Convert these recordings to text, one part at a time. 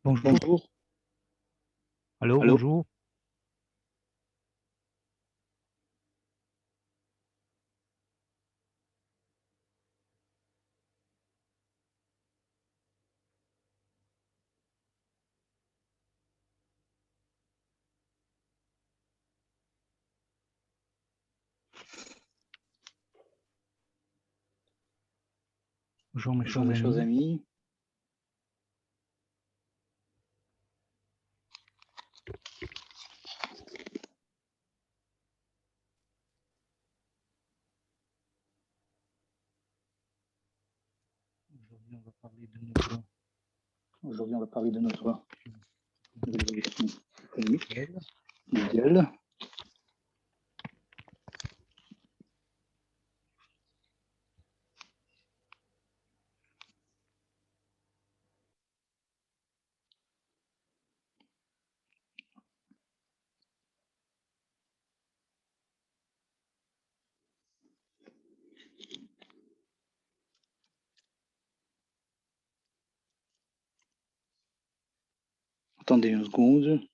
Bonjour. Bonjour. Allô, Allô? bonjour. Bonjour mes Bonjour chers mes chers amis. amis. Aujourd'hui, on va parler de notre Aujourd'hui, on va parler de notre évolution économique modèle. mondiale. Attendez une seconde.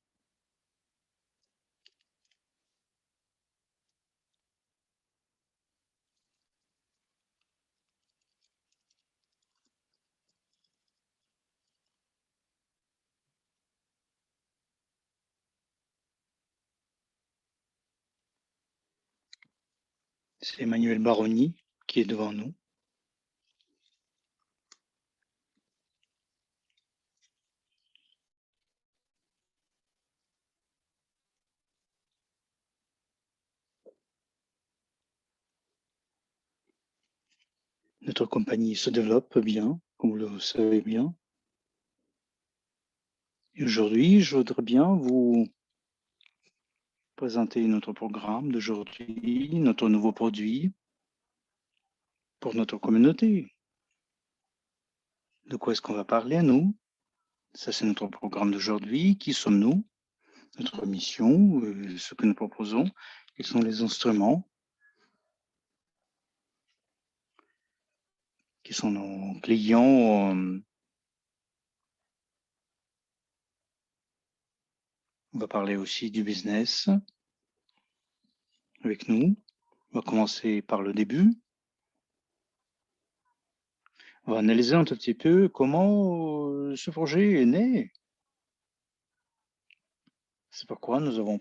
C'est Emmanuel Baroni qui est devant nous. Notre compagnie se développe bien, comme vous le savez bien. Et aujourd'hui, je voudrais bien vous présenter notre programme d'aujourd'hui, notre nouveau produit pour notre communauté. De quoi est-ce qu'on va parler à nous? Ça, c'est notre programme d'aujourd'hui. Qui sommes-nous? Notre mission, ce que nous proposons, quels sont les instruments, qui sont nos clients. On va parler aussi du business avec nous. On va commencer par le début. On va analyser un tout petit peu comment ce projet est né. C'est pourquoi nous avons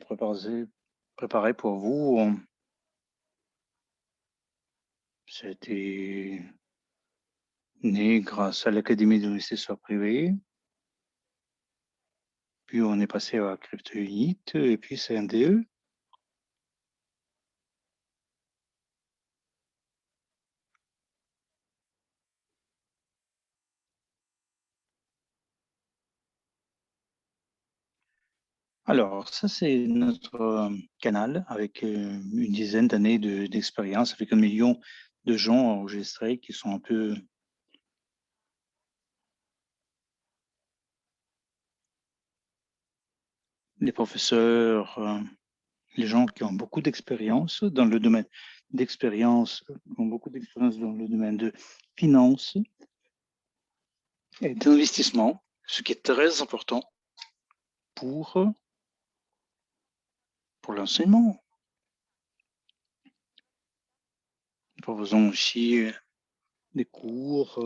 préparé pour vous. Ça a été né grâce à l'Académie de l'investisseur privé. Puis on est passé à CryptoUnit et puis CNDE. Alors, ça, c'est notre canal avec une dizaine d'années d'expérience, avec 1 million de gens enregistrés qui sont un peu les professeurs, les gens qui ont beaucoup d'expérience dans le domaine dans le domaine de finance et d'investissement, ce qui est très important pour, pour l'enseignement. Nous proposons aussi des cours.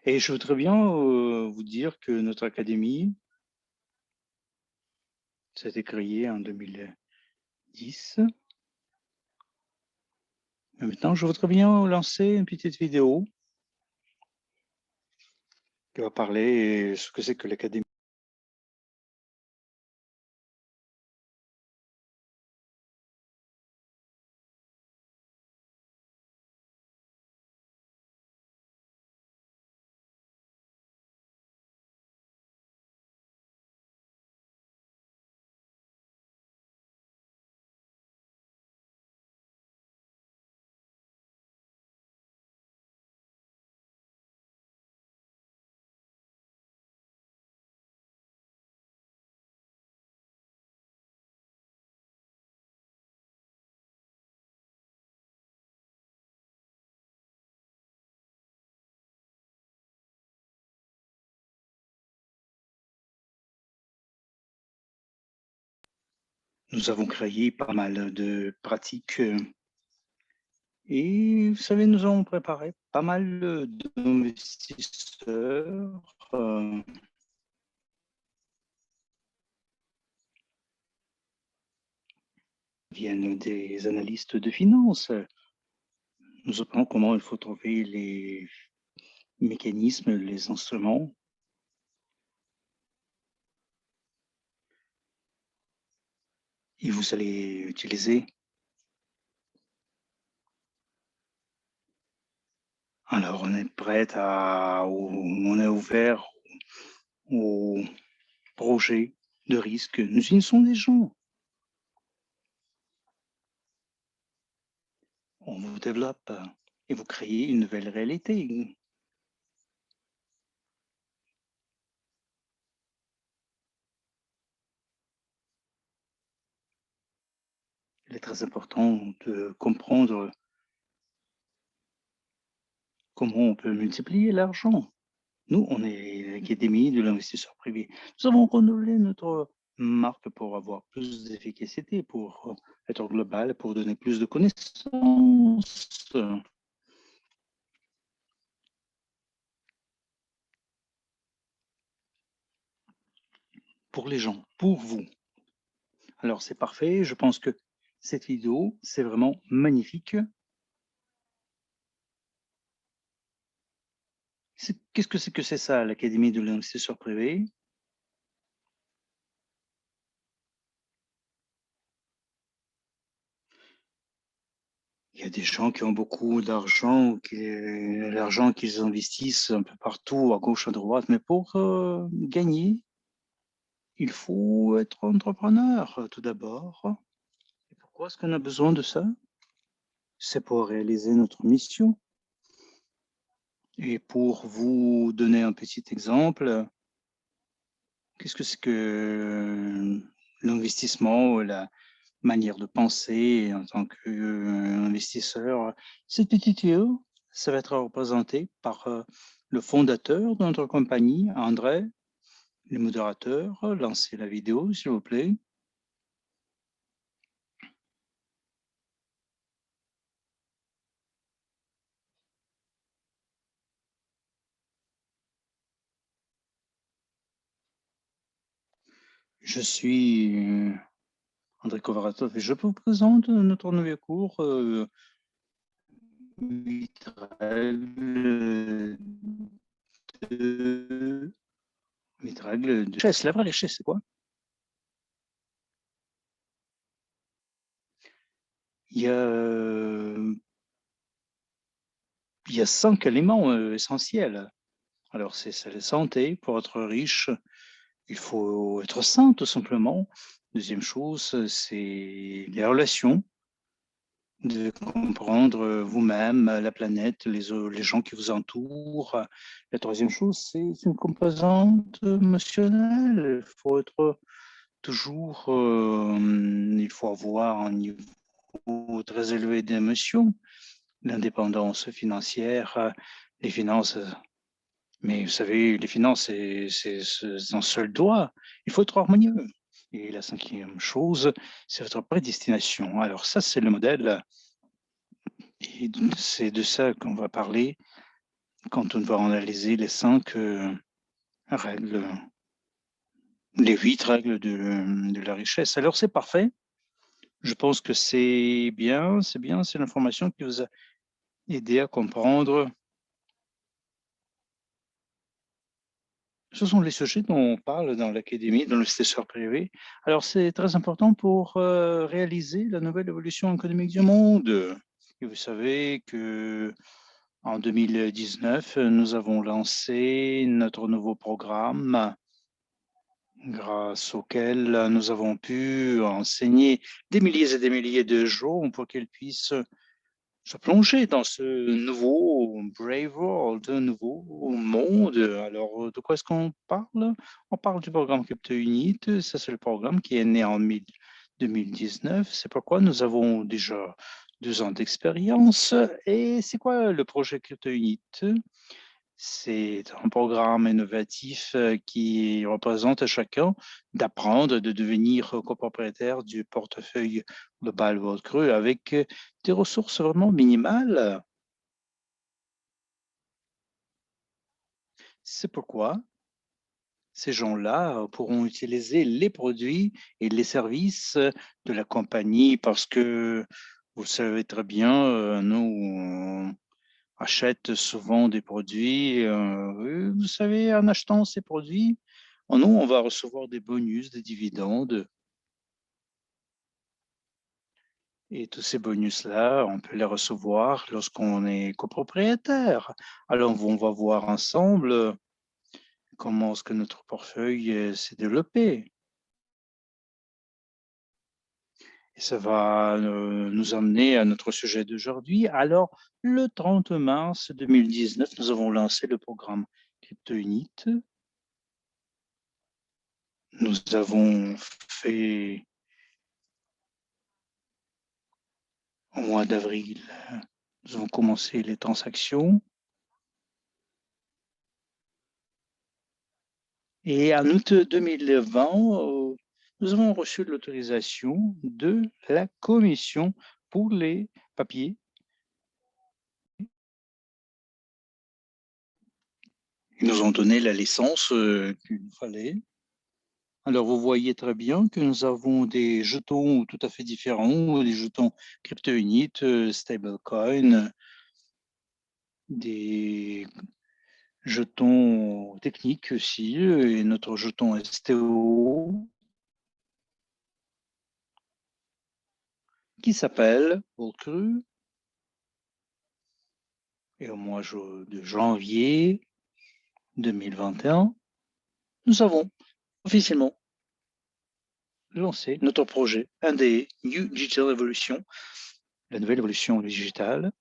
Et je voudrais bien vous dire que notre académie, ça a été créé en 2010. Mais maintenant, je voudrais bien lancer une petite vidéo qui va parler de ce que c'est que l'académie. Nous avons créé pas mal de pratiques et vous savez, nous avons préparé pas mal d'investisseurs viennent des analystes de finances. Nous apprenons comment il faut trouver les mécanismes, les instruments. Et vous allez utiliser. Alors, on est on est ouvert aux projets de risque. Nous unissons des gens. On vous développe et vous créez une nouvelle réalité. Il est très important de comprendre comment on peut multiplier l'argent. Nous, on est l'Académie de l'investisseur privé. Nous avons renouvelé notre marque pour avoir plus d'efficacité, pour être global, pour donner plus de connaissances. Pour les gens, pour vous. Alors, c'est parfait. Je pense que cette vidéo, c'est vraiment magnifique. Qu'est-ce que c'est ça, l'Académie de l'investisseur privé? Il y a des gens qui ont beaucoup d'argent, l'argent qu'ils investissent un peu partout, à gauche, à droite, mais pour gagner, il faut être entrepreneur tout d'abord. Et pourquoi est-ce qu'on a besoin de ça? C'est pour réaliser notre mission. Et pour vous donner un petit exemple, qu'est-ce que c'est que l'investissement, la manière de penser en tant qu'investisseur? Cette petite vidéo, ça va être représenté par le fondateur de notre compagnie, André, le modérateur. Lancez la vidéo, s'il vous plaît. Je suis André Kovaratov et je vous présente notre nouveau cours 8 règles de 8 règles de richesse. La vraie richesse, c'est quoi? Il y a 5 éléments essentiels. Alors, c'est la santé. Pour être riche, il faut être sain, tout simplement. Deuxième chose, c'est les relations, de comprendre vous-même, la planète, les gens qui vous entourent. La troisième chose, c'est une composante émotionnelle. Il faut être toujours, il faut avoir un niveau très élevé d'émotion, l'indépendance financière, les finances. Mais vous savez, les finances, c'est un seul doigt. Il faut être harmonieux. Et la cinquième chose, c'est votre prédestination. Alors ça, c'est le modèle. Et c'est de ça qu'on va parler quand on va analyser les 5 règles, les 8 règles de la richesse. Alors c'est parfait. Je pense que c'est bien, c'est l'information qui vous a aidé à comprendre. Ce sont les sujets dont on parle dans l'académie, dans l'investisseur privé. Alors, c'est très important pour réaliser la nouvelle évolution économique du monde. Et vous savez que en 2019, nous avons lancé notre nouveau programme grâce auquel nous avons pu enseigner des milliers et des milliers de gens pour qu'ils puissent se plonger dans ce nouveau Brave World, un nouveau monde. Alors, de quoi est-ce qu'on parle? On parle du programme Crypto Unit. Ça, c'est le programme qui est né en 2019. C'est pourquoi nous avons déjà 2 ans d'expérience. Et c'est quoi le projet Crypto Unit? C'est un programme innovatif qui représente à chacun d'apprendre, de devenir copropriétaire du portefeuille global World Cru avec des ressources vraiment minimales. C'est pourquoi ces gens-là pourront utiliser les produits et les services de la compagnie parce que vous le savez très bien, nous on achète souvent des produits. Vous savez, en achetant ces produits, nous, on va recevoir des bonus, des dividendes. Et tous ces bonus-là, on peut les recevoir lorsqu'on est copropriétaire. Alors, on va voir ensemble comment est-ce que notre portefeuille s'est développé. Et ça va nous amener à notre sujet d'aujourd'hui. Alors, le 30 mars 2019, nous avons lancé le programme CryptoUnit. Nous avons fait, au mois d'avril, nous avons commencé les transactions. Et en août 2020, nous avons reçu l'autorisation de la commission pour les papiers. Ils nous ont donné la licence qu'il nous fallait. Alors, vous voyez très bien que nous avons des jetons tout à fait différents, des jetons CryptoUnit, stablecoin, des jetons techniques aussi, et notre jeton STO qui s'appelle Volcru. Et au mois de janvier 2021, nous avons officiellement lancé notre projet NDE, New Digital Evolution, la nouvelle évolution digitale.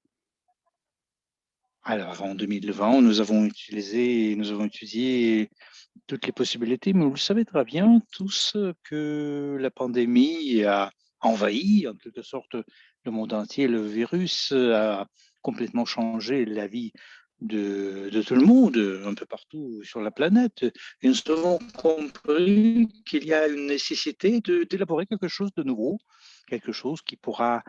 Alors, en 2020, nous avons étudié toutes les possibilités, mais vous le savez très bien, tout ce que la pandémie a envahi, en quelque sorte, le monde entier, le virus a complètement changé la vie de tout le monde, un peu partout sur la planète. Et nous avons compris qu'il y a une nécessité d'élaborer quelque chose de nouveau, quelque chose qui pourra,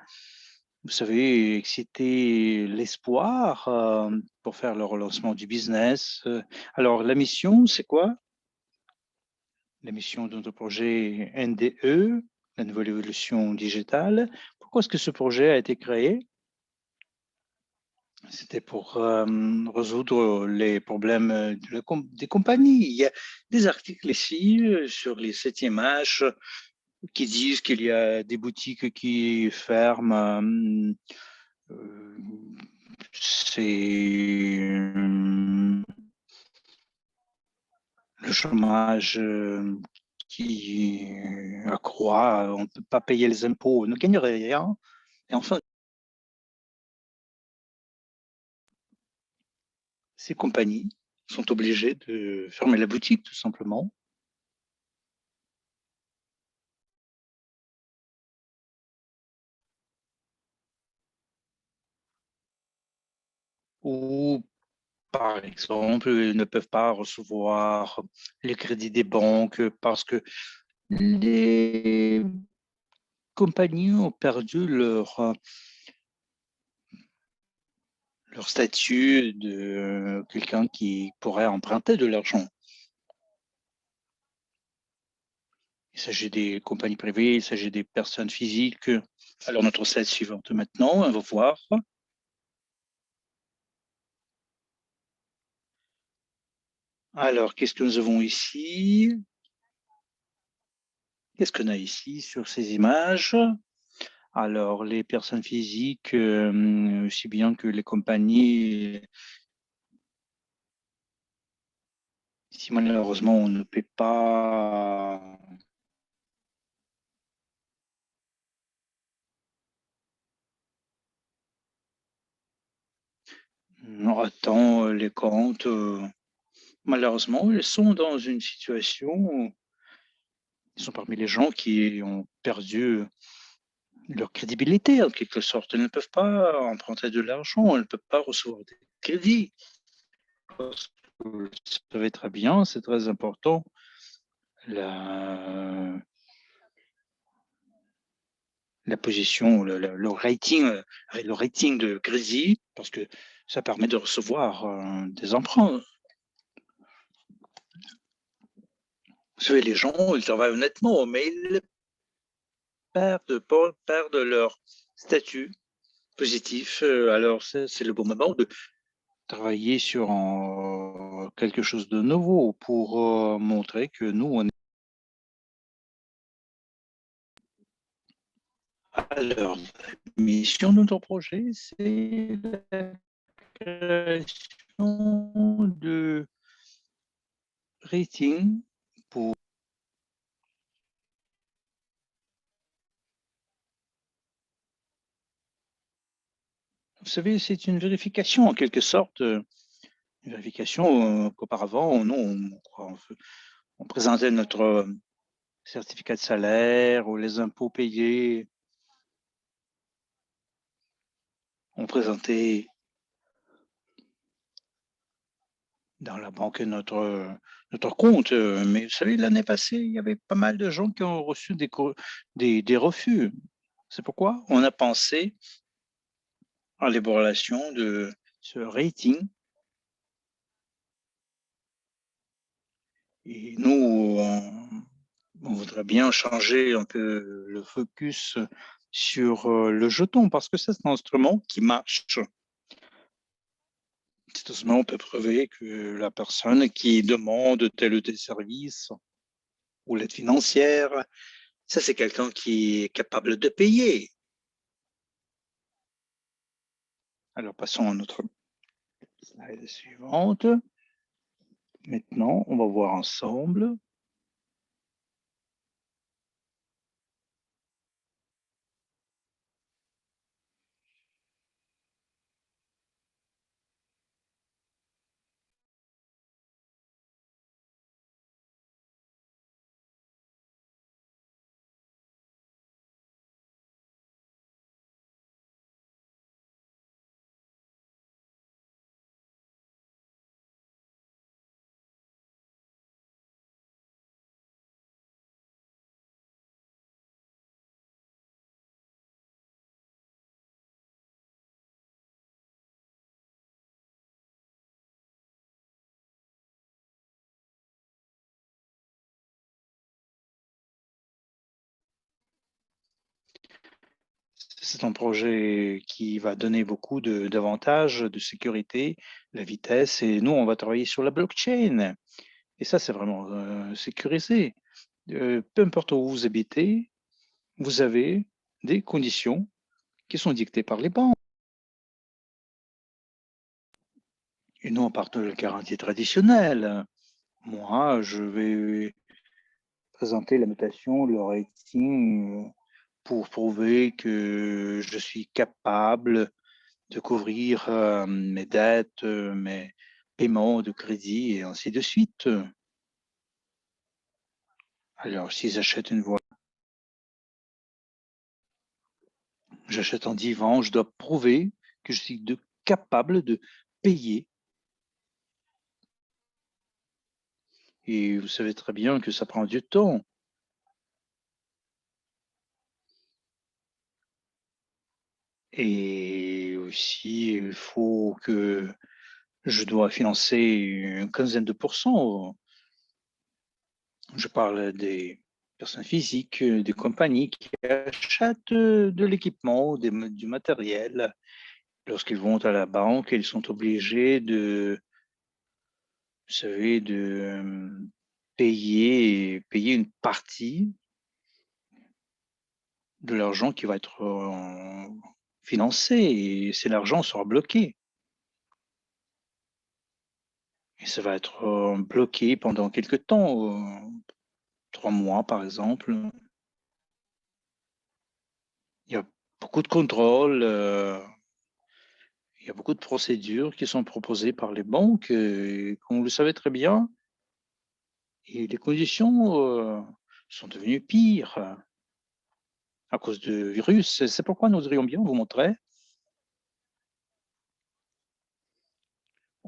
vous savez, exciter l'espoir pour faire le relancement du business. Alors, la mission, c'est quoi? La mission de notre projet NDE, la nouvelle évolution digitale. Pourquoi est-ce que ce projet a été créé? C'était pour résoudre les problèmes des compagnies. Il y a des articles ici sur les 7e H qui disent qu'il y a des boutiques qui ferment. C'est le chômage qui accroît, on ne peut pas payer les impôts, on ne gagne rien. Et enfin, ces compagnies sont obligées de fermer la boutique, tout simplement. Ou, par exemple, ils ne peuvent pas recevoir les crédits des banques parce que les compagnies ont perdu leur statut de quelqu'un qui pourrait emprunter de l'argent. Il s'agit des compagnies privées, il s'agit des personnes physiques. Alors, notre slide suivante maintenant, on va voir. Alors, qu'est-ce que nous avons ici? Qu'est-ce qu'on a ici sur ces images? Alors, les personnes physiques, aussi bien que les compagnies, si malheureusement on ne paie pas à temps les comptes, malheureusement, ils sont dans une situation, ils sont parmi les gens qui ont perdu leur crédibilité en quelque sorte. Ils ne peuvent pas emprunter de l'argent, ils ne peuvent pas recevoir des crédits. parce que vous le savez très bien, c'est très important, la position, le rating de crédit, parce que ça permet de recevoir des emprunts. Vous savez, les gens, ils travaillent honnêtement, mais ils perdent leur statut positif. Alors, c'est le bon moment de travailler sur quelque chose de nouveau pour montrer que nous, on est. Alors, la mission de notre projet, c'est la création de rating pour. Vous savez, c'est une vérification en quelque sorte, une vérification qu'auparavant, nous, on présentait notre certificat de salaire ou les impôts payés. On présentait dans la banque notre compte. Mais vous savez, l'année passée, il y avait pas mal de gens qui ont reçu des refus. C'est pourquoi on a pensé à l'élaboration de ce rating. Et nous, on voudrait bien changer un peu le focus sur le jeton, parce que c'est un instrument qui marche. Cet instrument peut prouver que la personne qui demande tel ou tel service ou l'aide financière, ça c'est quelqu'un qui est capable de payer. Alors passons à notre slide suivante. Maintenant, on va voir ensemble. C'est un projet qui va donner beaucoup d'avantages de sécurité, la vitesse, et nous, on va travailler sur la blockchain. Et ça, c'est vraiment sécurisé. Peu importe où vous habitez, vous avez des conditions qui sont dictées par les banques. Et non par de la garantie traditionnelle. Moi, je vais présenter la mutation, le rating, pour prouver que je suis capable de couvrir mes dettes, mes paiements de crédit et ainsi de suite. Alors, si j'achète une voiture, j'achète un divan, je dois prouver que je suis capable de payer. Et vous savez très bien que ça prend du temps. Et aussi, il faut que je dois financer une quinzaine de pourcents. Je parle des personnes physiques, des compagnies qui achètent de l'équipement, du matériel. Lorsqu'ils vont à la banque, ils sont obligés de, vous savez, de payer une partie de l'argent qui va être financé, et c'est l'argent sera bloqué. Et ça va être bloqué pendant quelque temps, 3 mois par exemple. Il y a beaucoup de contrôles, il y a beaucoup de procédures qui sont proposées par les banques, et comme vous le savez très bien, et les conditions sont devenues pires à cause du virus. C'est pourquoi nous voudrions bien vous montrer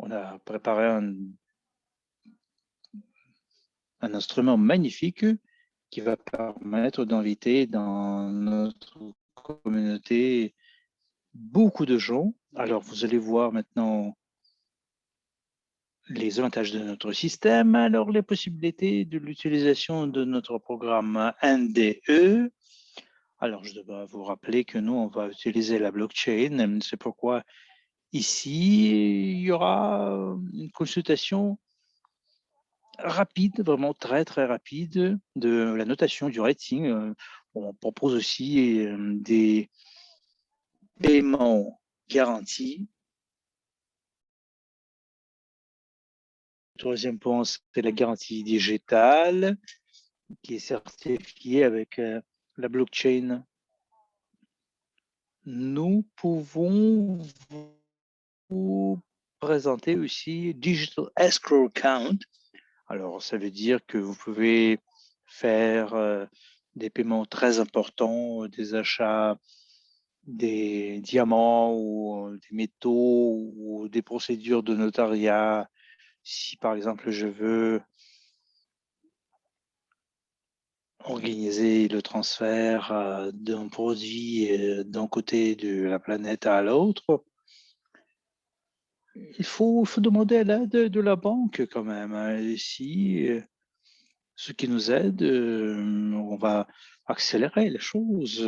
On a préparé un instrument magnifique qui va permettre d'inviter dans notre communauté beaucoup de gens. Alors, vous allez voir maintenant les avantages de notre système, alors les possibilités de l'utilisation de notre programme NDE. Alors, je dois vous rappeler que nous, on va utiliser la blockchain. C'est pourquoi ici, il y aura une consultation rapide, vraiment très, très rapide de la notation du rating. On propose aussi des paiements garantis. Le troisième point, c'est la garantie digitale qui est certifiée avec la blockchain. Nous pouvons vous présenter aussi Digital Escrow Account. Alors, ça veut dire que vous pouvez faire des paiements très importants, des achats des diamants ou des métaux ou des procédures de notariat. Si par exemple je veux organiser le transfert d'un produit d'un côté de la planète à l'autre, il faut demander à l'aide de la banque quand même. Ici, ce qui nous aide, on va accélérer les choses.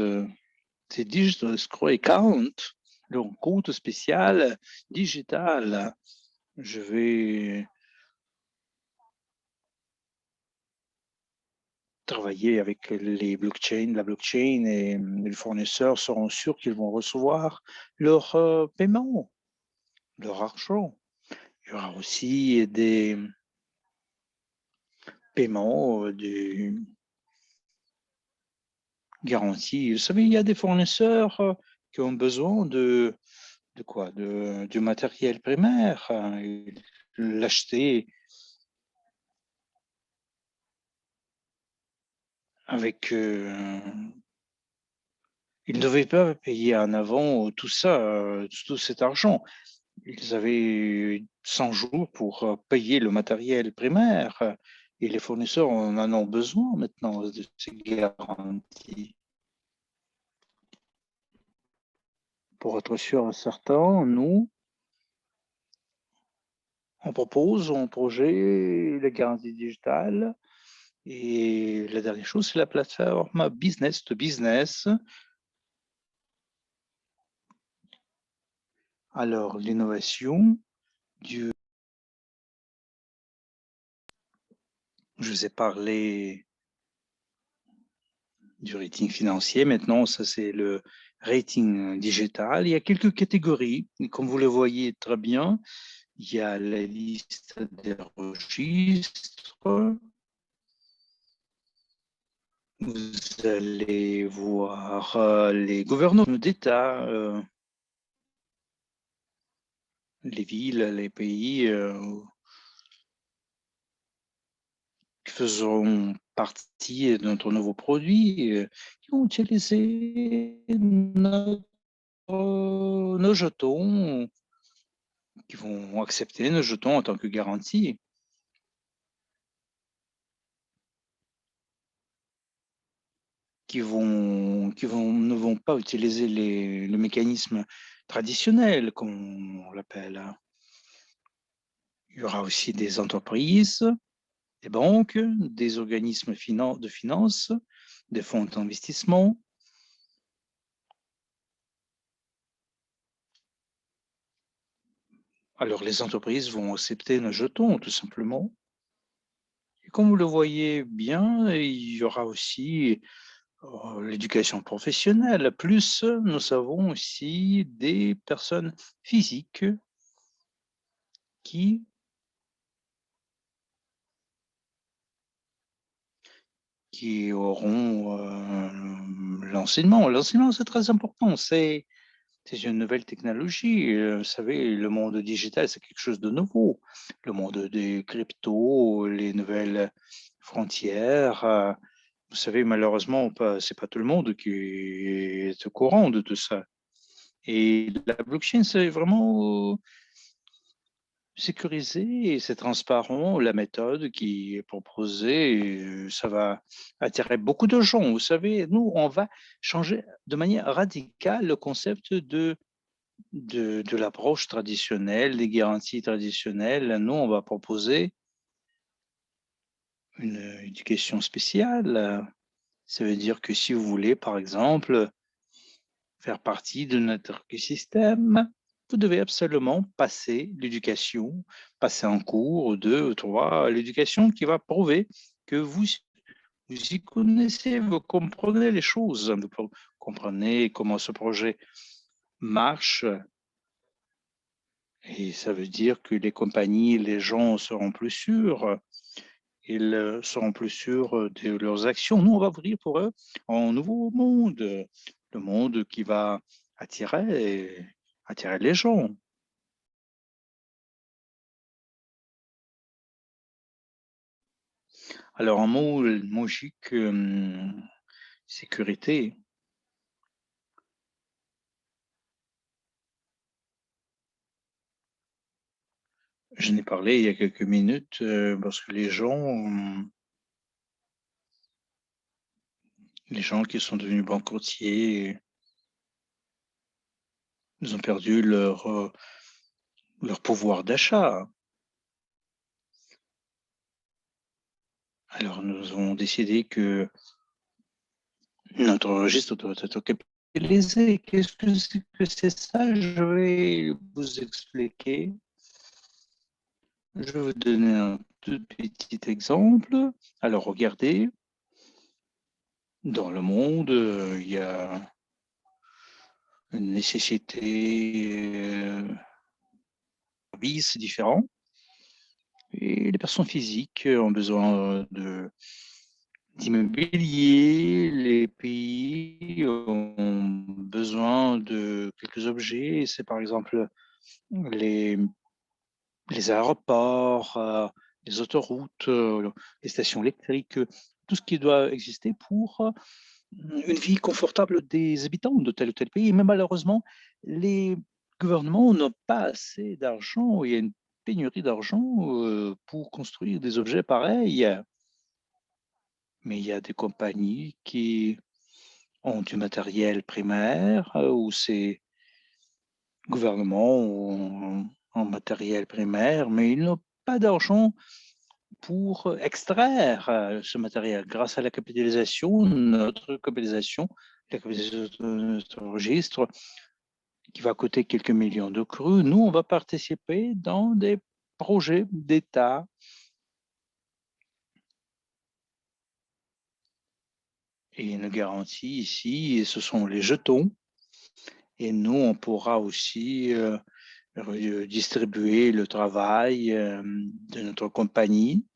C'est Digital Escrow Account, le compte spécial digital. Je vais travailler avec les blockchains, la blockchain et les fournisseurs seront sûrs qu'ils vont recevoir leur paiement, leur argent. Il y aura aussi des paiements de garantie. Vous savez, il y a des fournisseurs qui ont besoin de quoi? Du matériel primaire, l'acheter avec ils ne devaient pas payer en avant tout ça, tout cet argent. Ils avaient 100 jours pour payer le matériel primaire et les fournisseurs en ont besoin maintenant de ces garanties. Pour être sûr et certain, nous, on propose un projet, la garantie digitale. Et la dernière chose, c'est la plateforme business to business. Alors, l'innovation, je vous ai parlé du rating financier. Maintenant, ça, c'est le rating digital. Il y a quelques catégories. Comme vous le voyez très bien, il y a la liste des registres. Vous allez voir les gouvernements d'État, les villes, les pays qui feront partie de notre nouveau produit, qui vont utiliser nos jetons, qui vont accepter nos jetons en tant que garantie. Qui ne vont pas utiliser le mécanisme traditionnel, comme on l'appelle. Il y aura aussi des entreprises, des banques, des organismes de finance, des fonds d'investissement. Alors, les entreprises vont accepter nos jetons, tout simplement. Et comme vous le voyez bien, il y aura aussi l'éducation professionnelle. Plus, nous avons aussi des personnes physiques qui auront l'enseignement. L'enseignement, c'est très important. C'est une nouvelle technologie. Vous savez, le monde digital, c'est quelque chose de nouveau. Le monde des cryptos, les nouvelles frontières. Vous savez, malheureusement, c'est pas tout le monde qui est au courant de tout ça. Et la blockchain, c'est vraiment sécurisé et c'est transparent. La méthode qui est proposée, ça va attirer beaucoup de gens. Vous savez, nous, on va changer de manière radicale le concept de l'approche traditionnelle, des garanties traditionnelles. Nous, on va proposer une éducation spéciale. Ça veut dire que si vous voulez, par exemple, faire partie de notre écosystème, vous devez absolument passer l'éducation, passer un cours, 2 ou 3, l'éducation qui va prouver que vous y connaissez, vous comprenez les choses, vous comprenez comment ce projet marche et ça veut dire que les compagnies, les gens seront plus sûrs, ils seront plus sûrs de leurs actions. Nous, on va ouvrir pour eux un nouveau monde, le monde qui va attirer les gens. Alors un mot magique, sécurité. Je n'ai parlé il y a quelques minutes, parce que les gens qui sont devenus banqueroutiers, ils ont perdu leur pouvoir d'achat. Alors nous avons décidé que notre registre doit être capitalisé. Qu'est-ce que c'est ça? Je vais vous expliquer. Je vais vous donner un tout petit exemple. Alors regardez, dans le monde, il y a une nécessité, services différents et les personnes physiques ont besoin d'immobilier, les pays ont besoin de quelques objets. C'est par exemple les aéroports, les autoroutes, les stations électriques, tout ce qui doit exister pour une vie confortable des habitants de tel ou tel pays. Mais malheureusement, les gouvernements n'ont pas assez d'argent. Il y a une pénurie d'argent pour construire des objets pareils. Mais il y a des compagnies qui ont du matériel primaire ou ces gouvernements ont un matériel primaire, mais ils n'ont pas d'argent pour extraire ce matériel. Grâce à la capitalisation, notre capitalisation, la capitalisation de notre registre, qui va coûter quelques millions de crus, nous, on va participer dans des projets d'État. Et une garantie ici, ce sont les jetons. Et nous, on pourra aussi distribuer le travail de notre compagnie.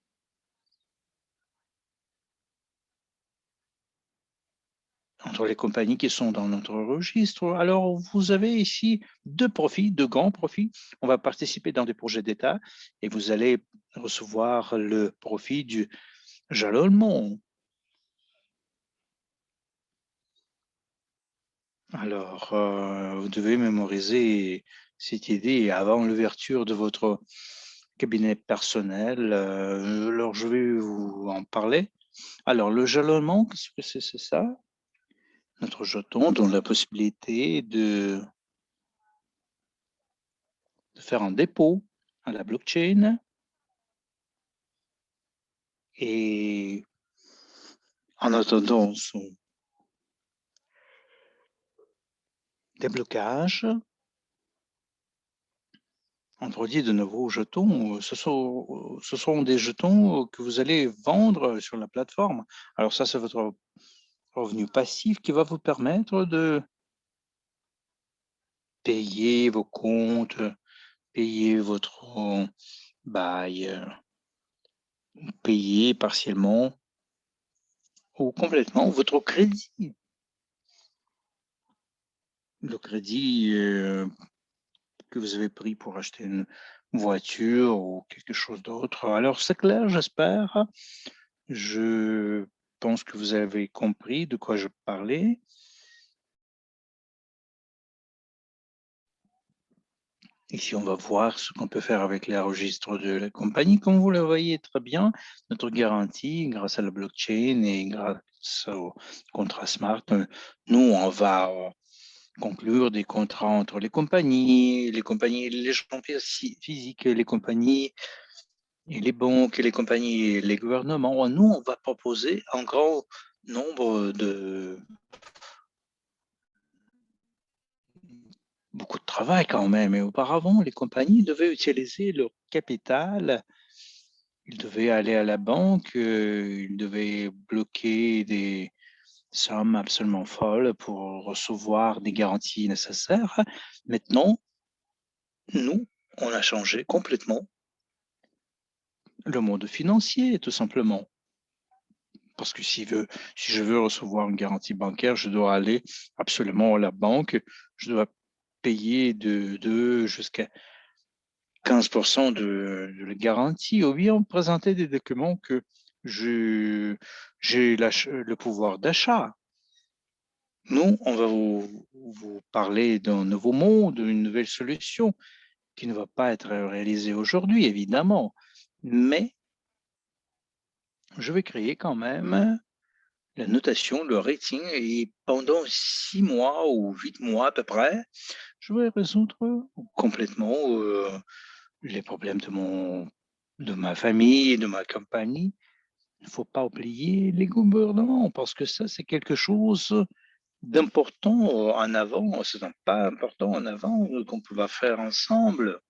Entre les compagnies qui sont dans notre registre. Alors, vous avez ici deux profits, deux grands profits. On va participer dans des projets d'État et vous allez recevoir le profit du jalonnement. Alors, vous devez mémoriser cette idée avant l'ouverture de votre cabinet personnel. Alors, je vais vous en parler. Alors, le jalonnement, qu'est-ce que c'est ça? Notre jeton donne la possibilité de faire un dépôt à la blockchain et en attendant son déblocage, on produit de nouveaux jetons. Ce sont des jetons que vous allez vendre sur la plateforme. Alors ça, c'est votre revenu passif qui va vous permettre de payer vos comptes, payer votre bail, payer partiellement ou complètement votre crédit. Le crédit que vous avez pris pour acheter une voiture ou quelque chose d'autre. Alors, c'est clair, j'espère. Je pense que vous avez compris de quoi je parlais. Ici, on va voir ce qu'on peut faire avec les registres de la compagnie. Comme vous le voyez très bien, notre garantie, grâce à la blockchain et grâce au contrat smart, nous, on va conclure des contrats entre les compagnies, les gens physiques, les compagnies et les banques, et les compagnies et les gouvernements. Nous, on va proposer un grand nombre de beaucoup de travail quand même. Et auparavant, les compagnies devaient utiliser leur capital. Ils devaient aller à la banque, ils devaient bloquer des sommes absolument folles pour recevoir des garanties nécessaires. Maintenant, nous, on a changé complètement le monde financier, tout simplement. Parce que si je veux recevoir une garantie bancaire, je dois aller absolument à la banque. Je dois payer de jusqu'à 15% de la garantie ou bien présenter des documents que je, j'ai le pouvoir d'achat. Nous, on va vous parler d'un nouveau monde, d'une nouvelle solution qui ne va pas être réalisée aujourd'hui, évidemment, mais je vais créer quand même la notation, le rating, et pendant 6 mois ou 8 mois à peu près, je vais résoudre complètement les problèmes de ma famille, de ma compagnie. Il ne faut pas oublier les gouvernements, parce que ça, c'est quelque chose d'important en avant, c'est un pas important en avant qu'on va faire ensemble.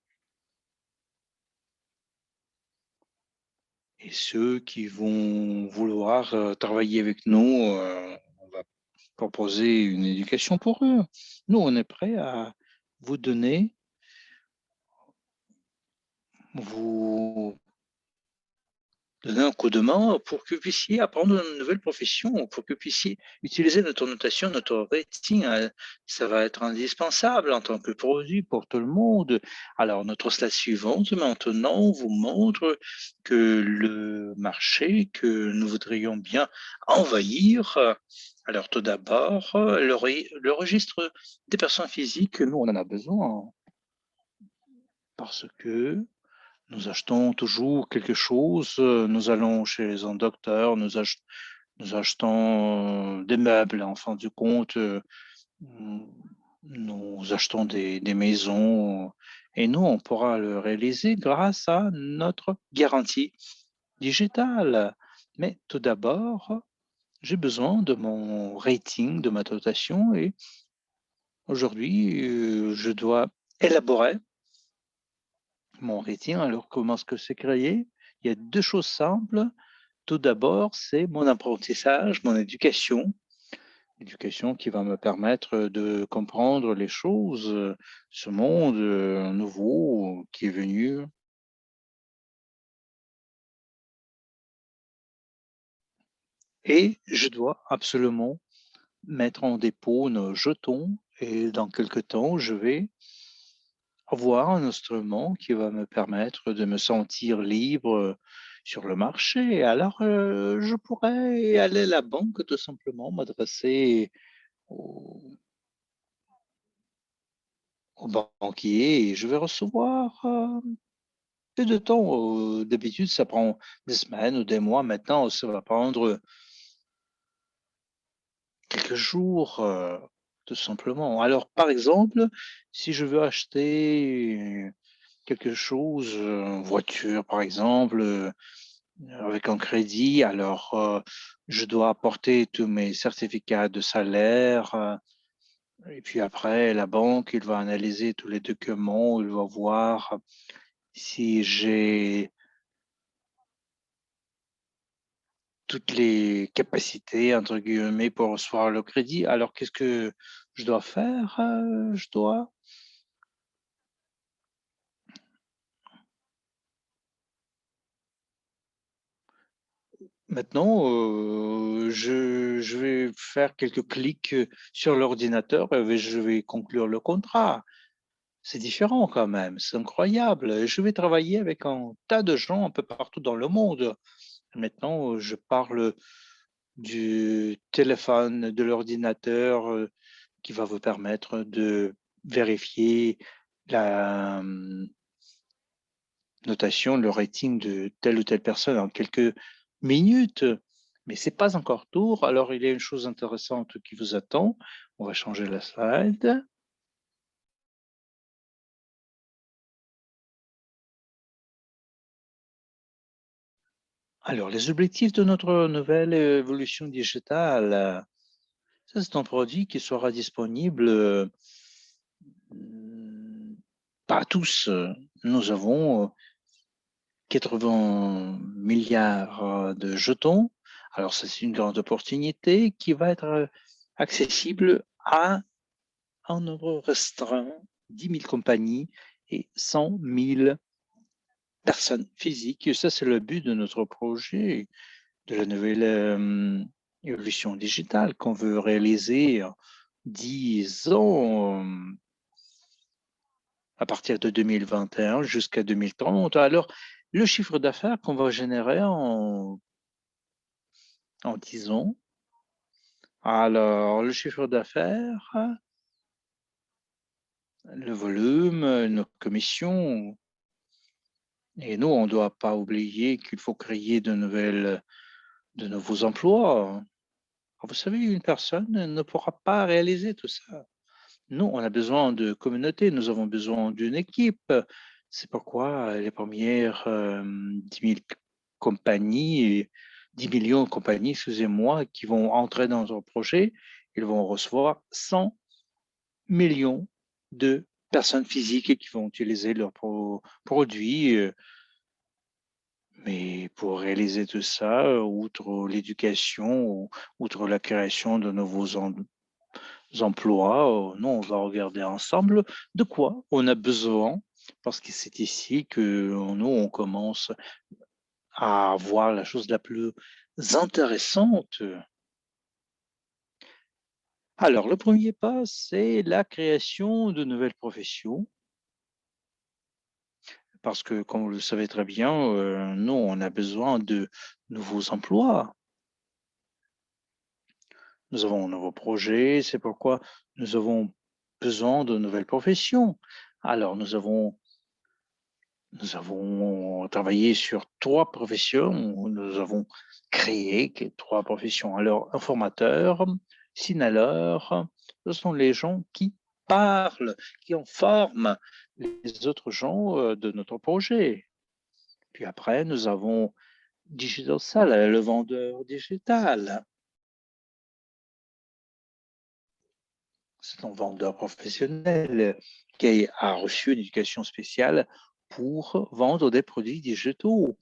Et ceux qui vont vouloir travailler avec nous, on va proposer une éducation pour eux. Nous, on est prêt à vous donner, vous donner un coup de main pour que vous puissiez apprendre une nouvelle profession, pour que vous puissiez utiliser notre notation, notre rating. Ça va être indispensable en tant que produit pour tout le monde. Alors, notre slide suivante maintenant vous montre que le marché que nous voudrions bien envahir, alors tout d'abord, le registre des personnes physiques, nous, on en a besoin parce que nous achetons toujours quelque chose, nous allons chez un docteur, nous achetons des meubles, en fin de compte, nous achetons des maisons et nous, on pourra le réaliser grâce à notre garantie digitale. Mais tout d'abord, j'ai besoin de mon rating, de ma dotation et aujourd'hui, je dois élaborer mon rating. Alors, comment est-ce que c'est créé? Il y a 2 choses simples. Tout d'abord, c'est mon apprentissage, mon éducation. Éducation qui va me permettre de comprendre les choses, ce monde nouveau qui est venu. Et je dois absolument mettre en dépôt nos jetons et dans quelque temps, je vais avoir un instrument qui va me permettre de me sentir libre sur le marché. Alors, je pourrais aller à la banque tout simplement, m'adresser au au banquier et je vais recevoir, peu de temps. D'habitude, ça prend des semaines ou des mois. Maintenant, ça va prendre quelques jours, tout simplement. Alors, par exemple, si je veux acheter quelque chose, une voiture par exemple, avec un crédit, alors, je dois apporter tous mes certificats de salaire, et puis après la banque, il va analyser tous les documents, il va voir si j'ai toutes les «capacités» entre guillemets pour recevoir le crédit. Alors qu'est-ce que je dois faire? Je dois maintenant, je vais faire quelques clics, sur l'ordinateur et je vais conclure le contrat. C'est différent quand même, c'est incroyable. Je vais travailler avec un tas de gens un peu partout dans le monde. Maintenant, je parle du téléphone, de l'ordinateur, qui va vous permettre de vérifier la notation, le rating de telle ou telle personne en quelques minutes, mais c'est pas encore tour. Alors, il y a une chose intéressante qui vous attend. On va changer la slide. Alors, les objectifs de notre nouvelle évolution digitale, ça, c'est un produit qui sera disponible pas à tous. Nous avons 80 milliards de jetons. Alors, ça, c'est une grande opportunité qui va être accessible à un nombre restreint, 10 000 compagnies et 100 000 personnes physiques. Et ça, c'est le but de notre projet, de la nouvelle évolution digitale qu'on veut réaliser en 10 ans, à partir de 2021 jusqu'à 2030. Alors, le chiffre d'affaires qu'on va générer en 10 ans. Alors, le chiffre d'affaires, le volume, nos commissions. Et nous, on ne doit pas oublier qu'il faut créer de nouveaux emplois. Vous savez, une personne ne pourra pas réaliser tout ça. Nous, on a besoin de communauté, nous avons besoin d'une équipe. C'est pourquoi les premières 10 000 compagnies, 10 millions de compagnies, excusez-moi, qui vont entrer dans notre projet, ils vont recevoir 100 millions de personnes physiques qui vont utiliser leurs produits. Mais pour réaliser tout ça, outre l'éducation, outre la création de nouveaux emplois, nous, on va regarder ensemble de quoi on a besoin, parce que c'est ici que nous, on commence à voir la chose la plus intéressante. Alors, le premier pas, c'est la création de nouvelles professions. Parce que, comme vous le savez très bien, nous, on a besoin de nouveaux emplois. Nous avons un nouveau projet, c'est pourquoi nous avons besoin de nouvelles professions. Alors, nous avons travaillé sur 3 professions, nous avons créé 3 professions. Alors, un formateur, signaleur, ce sont les gens qui parlent, qui informent les autres gens de notre projet. Puis après, nous avons Digital Seller, le vendeur digital. C'est un vendeur professionnel qui a reçu une éducation spéciale pour vendre des produits digitaux.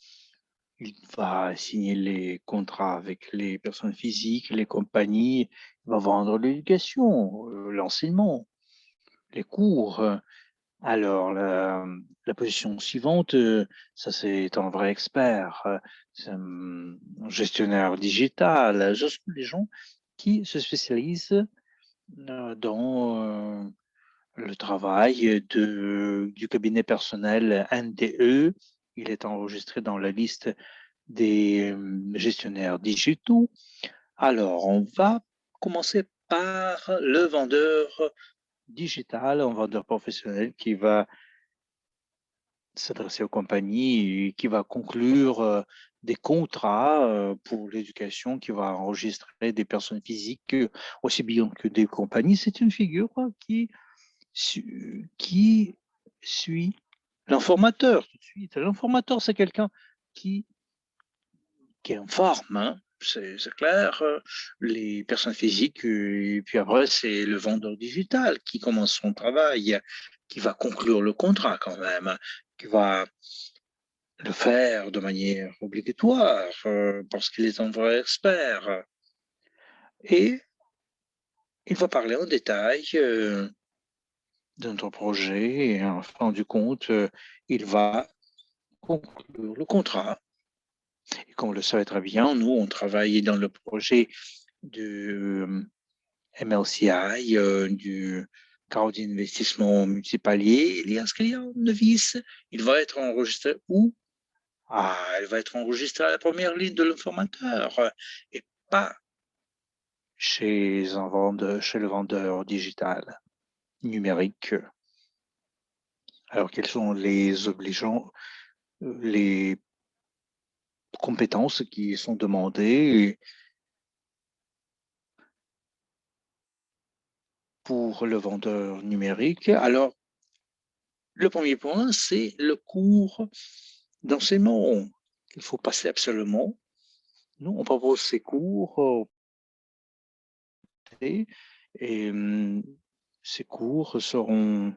Il va signer les contrats avec les personnes physiques, les compagnies, il va vendre l'éducation, l'enseignement, les cours. Alors, la position suivante, ça c'est un vrai expert, c'est un gestionnaire digital. Ce sont des gens qui se spécialisent dans le travail du cabinet personnel NDE. Il est enregistré dans la liste des gestionnaires digitaux. Alors, on va commencer par le vendeur digital, un vendeur professionnel qui va s'adresser aux compagnies et qui va conclure des contrats pour l'éducation, qui va enregistrer des personnes physiques aussi bien que des compagnies. C'est une figure qui suit l'informateur tout de suite. L'informateur, c'est quelqu'un qui, qui informe, hein, c'est clair, les personnes physiques, et puis après, c'est le vendeur digital qui commence son travail, qui va conclure le contrat quand même, hein, qui va le faire de manière obligatoire, parce qu'il est un vrai expert. Et il va parler en détail de notre projet, et en fin du compte, il va conclure le contrat. Et comme vous le savez très bien, nous, on travaille dans le projet du MLCI, du cadre d'investissement multipalier. Il y a ce client novice, il va être enregistré où? Il va être enregistré à la première ligne de l'informateur et pas chez le vendeur digital numérique. Alors, quels sont les les compétences qui sont demandées pour le vendeur numérique? Alors, le premier point, c'est le cours d'enseignement qu'il faut passer absolument. Nous, on propose ces cours et ces cours seront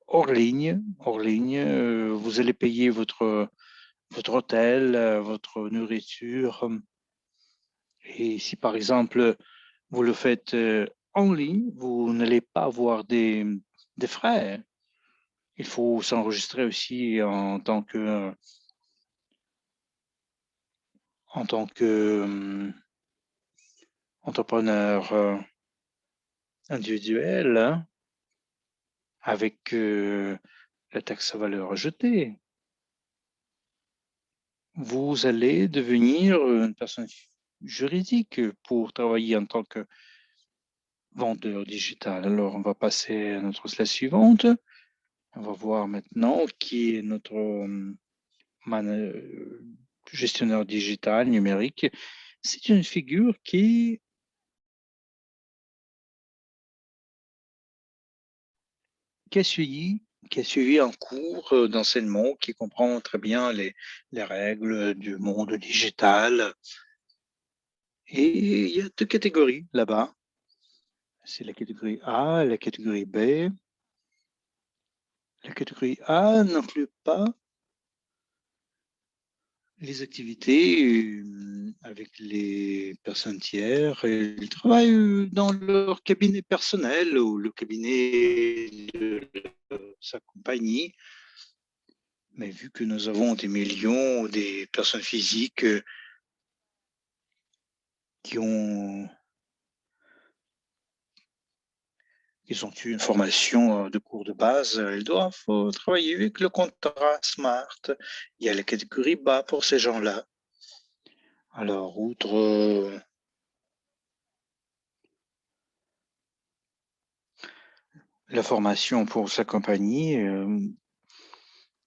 hors ligne. Vous allez payer votre hôtel, votre nourriture. Et si par exemple vous le faites en ligne, vous n'allez pas avoir des frais. Il faut s'enregistrer aussi en tant que entrepreneur individuel, hein, avec la taxe à valeur ajoutée. Vous allez devenir une personne juridique pour travailler en tant que vendeur digital. Alors, on va passer à notre slide suivante. On va voir maintenant qui est notre gestionnaire digital numérique. C'est une figure qui a suivi un cours d'enseignement, qui comprend très bien les règles du monde digital. Et il y a deux catégories là-bas. C'est la catégorie A et la catégorie B. La catégorie A n'inclut pas les activités avec les personnes tiers. Ils travaillent dans leur cabinet personnel ou le cabinet de sa compagnie. Mais vu que nous avons des millions, des personnes physiques qui ont eu une formation de cours de base, ils doivent travailler avec le contrat SMART. Il y a la catégorie bas pour ces gens-là. Alors, outre la formation pour sa compagnie,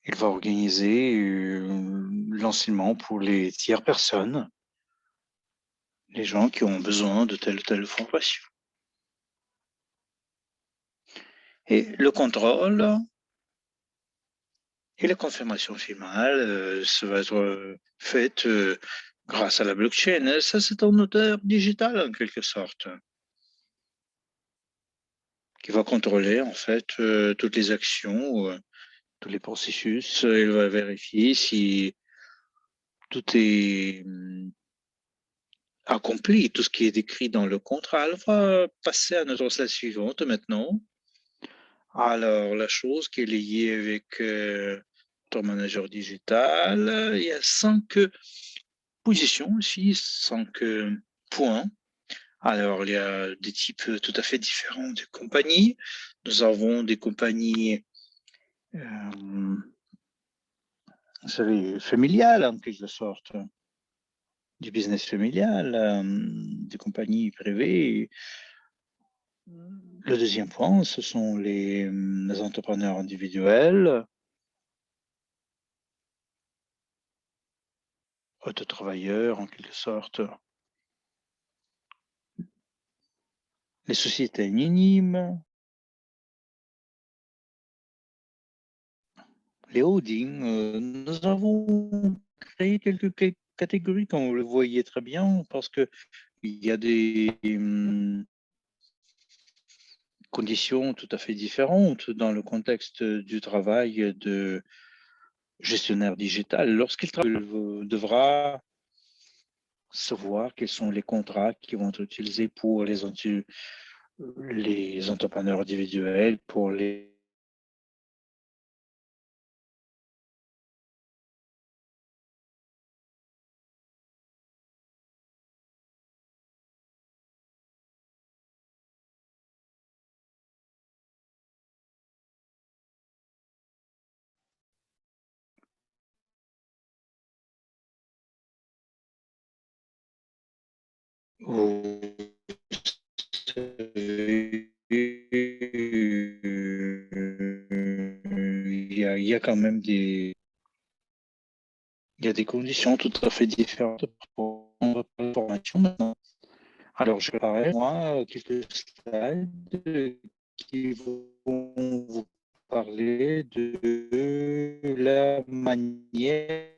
il va organiser l'enseignement pour les tiers personnes, les gens qui ont besoin de telle ou telle formation. Et le contrôle et la confirmation finale, ça va être fait grâce à la blockchain. Ça, c'est un notaire digital en quelque sorte, qui va contrôler en fait toutes les actions, tous les processus. Il va vérifier si tout est accompli, tout ce qui est décrit dans le contrat. On va passer à notre slide suivante maintenant. Alors, la chose qui est liée avec ton manager digital, il y a 5 positions ici, 5 points. Alors, il y a des types tout à fait différents de compagnies. Nous avons des compagnies, vous savez, familiales en quelque sorte, du business familial, des compagnies privées. Le deuxième point, ce sont les entrepreneurs individuels, autotravailleurs en quelque sorte, les sociétés minimes, les holdings. Nous avons créé quelques catégories, comme vous le voyez très bien, parce qu'il y a des conditions tout à fait différentes dans le contexte du travail de gestionnaire digital. Lorsqu'il travaille, il devra savoir quels sont les contrats qui vont être utilisés pour les entrepreneurs individuels, pour les il y a quand même des conditions tout à fait différentes pour la formation maintenant. Alors, je préparais, moi, quelques slides qui vont vous parler de la manière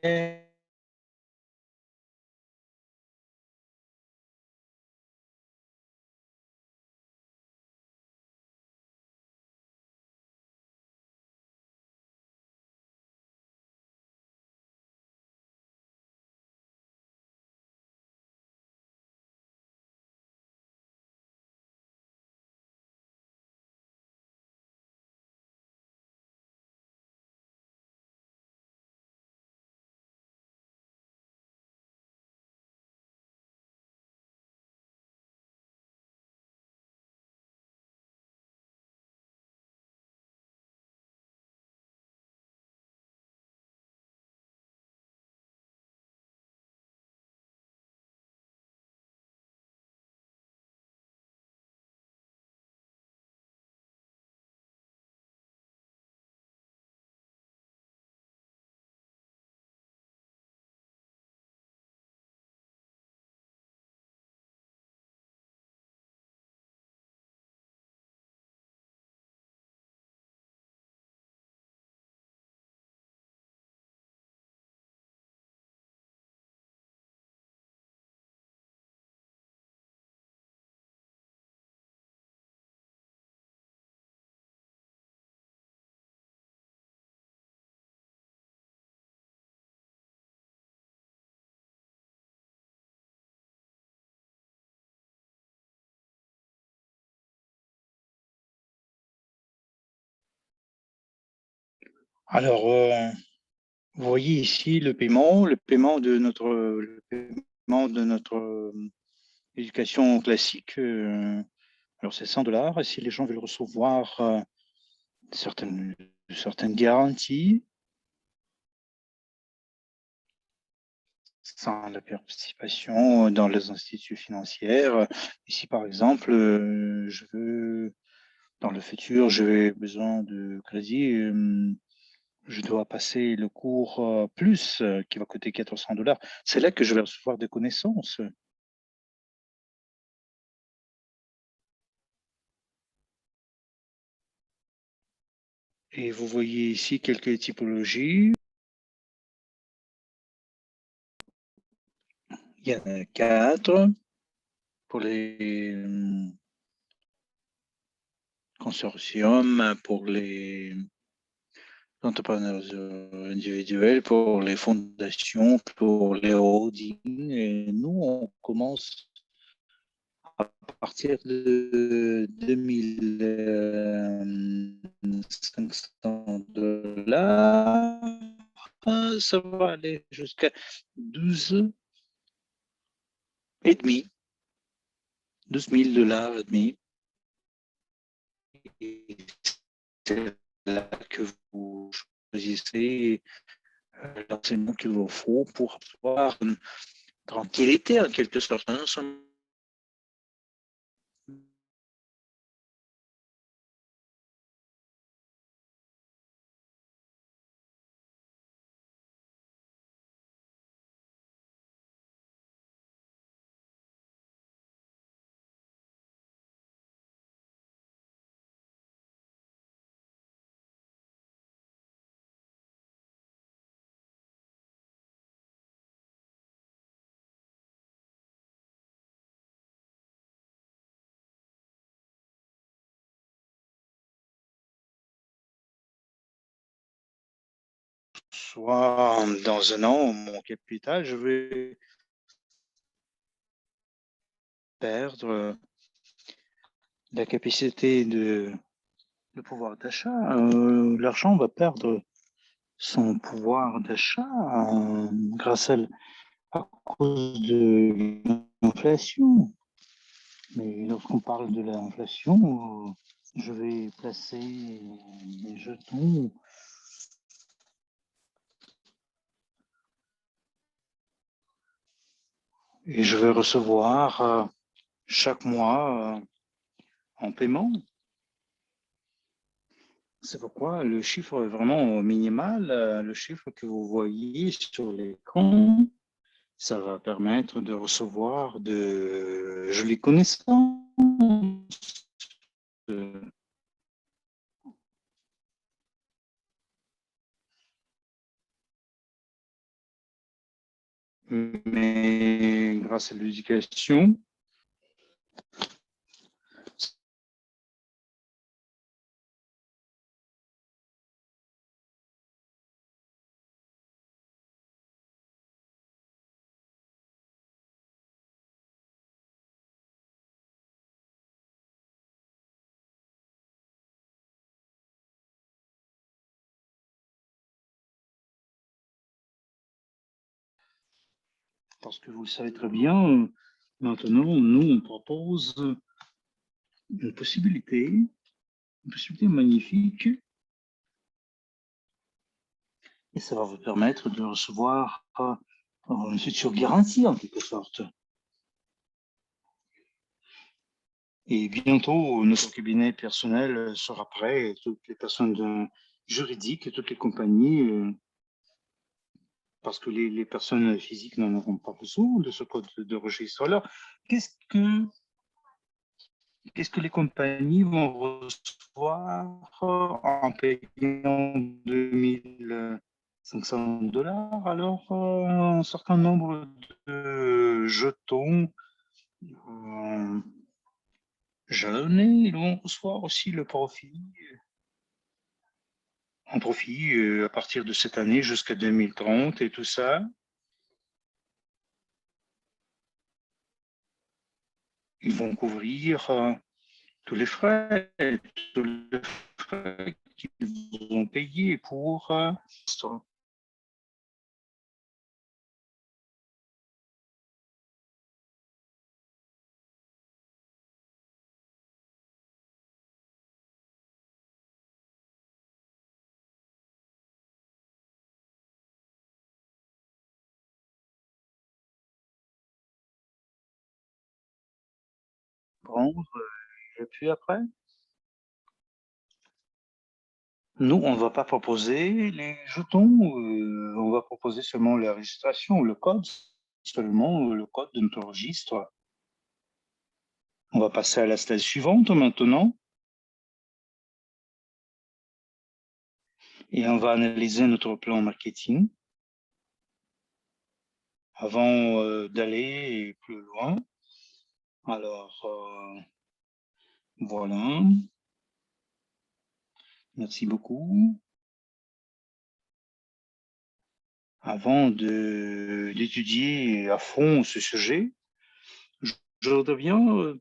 Alors, vous voyez ici le paiement de notre éducation classique. Alors, c'est 100 $. Et si les gens veulent recevoir certaines garanties, sans la participation dans les instituts financiers, ici, par exemple, dans le futur, j'ai besoin de crédit. Je dois passer le cours plus qui va coûter 400 $. C'est là que je vais recevoir des connaissances. Et vous voyez ici quelques typologies. Il y en a 4 pour les consortiums, pour les entrepreneurs individuels, pour les fondations, pour les holdings. Et nous, on commence à partir de 2500 $. Ça va aller jusqu'à 12 et demi, 12 000 $ et demi. Et c'est là que vous choisissez l'enseignement qu'il vous faut pour avoir une tranquillité en quelque sorte. Soit dans un an, mon capital, je vais perdre la capacité de pouvoir d'achat. L'argent va perdre son pouvoir d'achat à cause de l'inflation. Mais lorsqu'on parle de l'inflation, je vais placer des jetons et je vais recevoir chaque mois en paiement C'est pourquoi le chiffre est vraiment minimal, le chiffre que vous voyez sur l'écran, ça va permettre de recevoir de jolies connaissances. Mais grâce à l'éducation, parce que vous le savez très bien, maintenant, nous, on propose une possibilité magnifique, et ça va vous permettre de recevoir une future garantie, en quelque sorte. Et bientôt, notre cabinet personnel sera prêt, et toutes les personnes juridiques, toutes les compagnies, parce que les personnes physiques n'en auront pas besoin de ce code de registre. Alors, qu'est-ce que les compagnies vont recevoir en payant $2500? Alors, un certain nombre de jetons jalonnés. Ils vont recevoir aussi le profit, un profit à partir de cette année jusqu'à 2030 et tout ça. Ils vont couvrir tous les frais qu'ils vont payer pour prendre et puis après. Nous, on ne va pas proposer les jetons, on va proposer seulement la registration, le code, seulement le code de notre registre. On va passer à la slide suivante maintenant. Et on va analyser notre plan marketing avant d'aller plus loin. Alors, voilà. Merci beaucoup. Avant d'étudier à fond ce sujet, je voudrais bien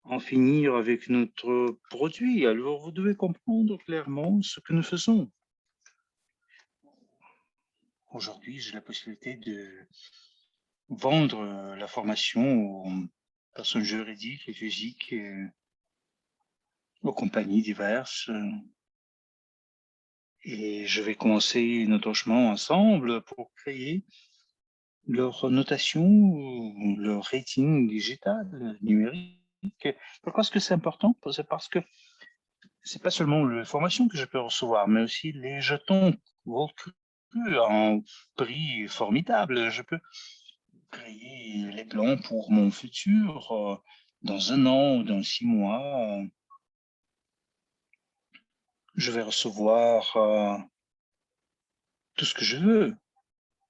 en finir avec notre produit. Alors, vous devez comprendre clairement ce que nous faisons. Aujourd'hui, j'ai la possibilité de vendre la formation aux personnes juridiques et physiques, aux compagnies diverses. Et je vais commencer notre chemin ensemble pour créer leur notation, leur rating digital, numérique. Pourquoi est-ce que c'est important? C'est parce que c'est pas seulement l'information que je peux recevoir, mais aussi les jetons recrues en prix formidable. Je peux créer les plans pour mon futur dans 1 an ou dans 6 mois. Je vais recevoir tout ce que je veux.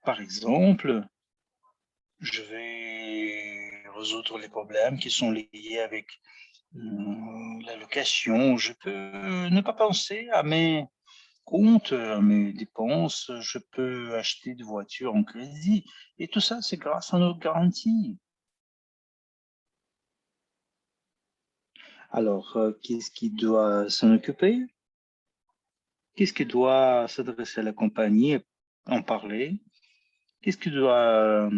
Par exemple, je vais résoudre les problèmes qui sont liés avec la location. Je peux ne pas penser à mes comptes, à mes dépenses. Je peux acheter des voitures en crédit. Et tout ça, c'est grâce à nos garanties. Alors, qu'est-ce qui doit s'en occuper? Qu'est-ce qui doit s'adresser à la compagnie, en parler? Qu'est-ce qui doit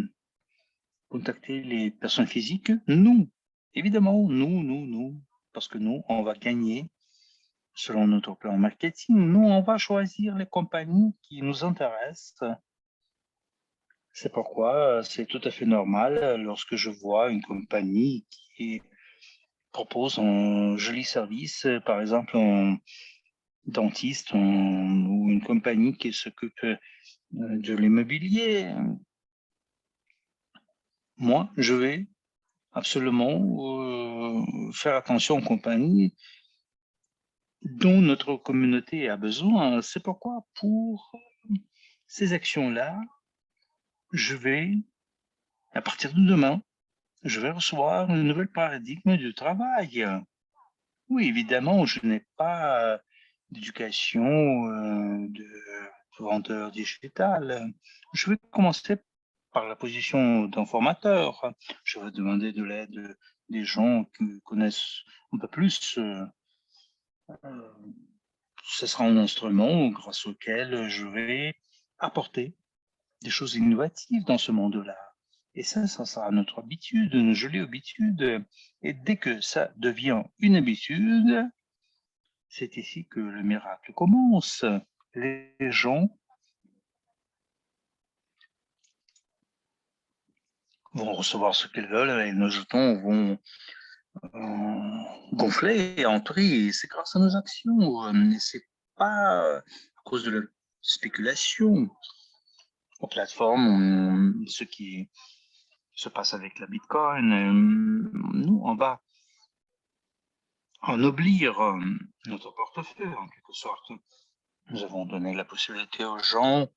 contacter les personnes physiques? Nous, évidemment, nous, parce que nous, on va gagner selon notre plan marketing. Nous, on va choisir les compagnies qui nous intéressent. C'est pourquoi c'est tout à fait normal lorsque je vois une compagnie qui est propose un joli service, par exemple un dentiste ou une compagnie qui s'occupe de l'immobilier. Moi, je vais absolument faire attention aux compagnies dont notre communauté a besoin. C'est pourquoi, pour ces actions-là, je vais, à partir de demain, je vais recevoir un nouvel paradigme du travail. Oui, évidemment, je n'ai pas d'éducation de vendeur digital. Je vais commencer par la position d'informateur. Je vais demander de l'aide des gens qui connaissent un peu plus. Ce sera un instrument grâce auquel je vais apporter des choses innovatives dans ce monde-là. Et ça sera notre habitude, une jolie habitude. Et dès que ça devient une habitude, c'est ici que le miracle commence. Les gens vont recevoir ce qu'ils veulent et nos jetons vont gonfler en prix. C'est grâce à nos actions. C'est pas à cause de la spéculation. Aux plateformes, ce qui se passe avec la Bitcoin, nous, on va ennoblir notre portefeuille en quelque sorte. Nous avons donné la possibilité aux gens,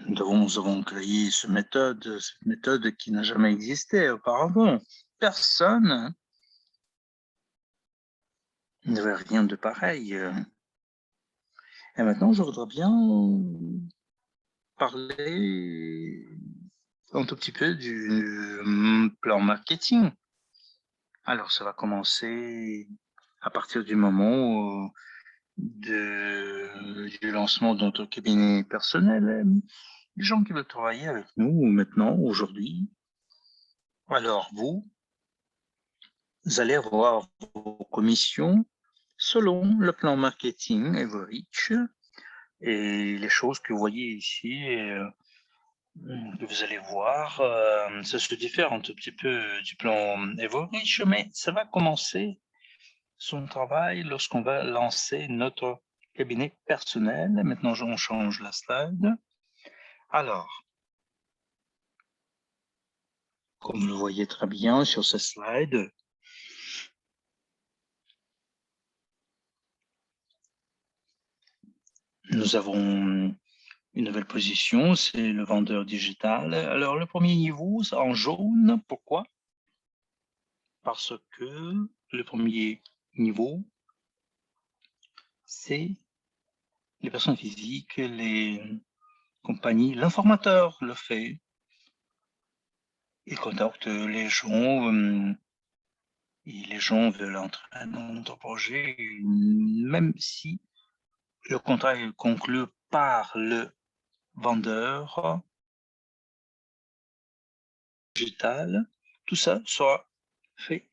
nous avons créé cette méthode qui n'a jamais existé auparavant. Personne n'avait rien de pareil. Et maintenant, je voudrais bien parler un tout petit peu du plan marketing. Alors, ça va commencer à partir du moment du lancement de notre cabinet personnel. Les gens qui veulent travailler avec nous maintenant, aujourd'hui, alors vous allez avoir vos commissions selon le plan marketing EverReach et les choses que vous voyez ici, que vous allez voir, ça se diffère un tout petit peu du plan EverReach, mais ça va commencer son travail lorsqu'on va lancer notre cabinet personnel. Maintenant, on change la slide. Alors, comme vous le voyez très bien sur ce slide, nous avons une nouvelle position, c'est le vendeur digital. Alors, le premier niveau, c'est en jaune. Pourquoi? Parce que le premier niveau, c'est les personnes physiques, les compagnies, l'informateur le fait. Il contacte les gens et les gens veulent entrer dans notre projet, même si le contrat est conclu par le vendeur digital, tout ça sera fait,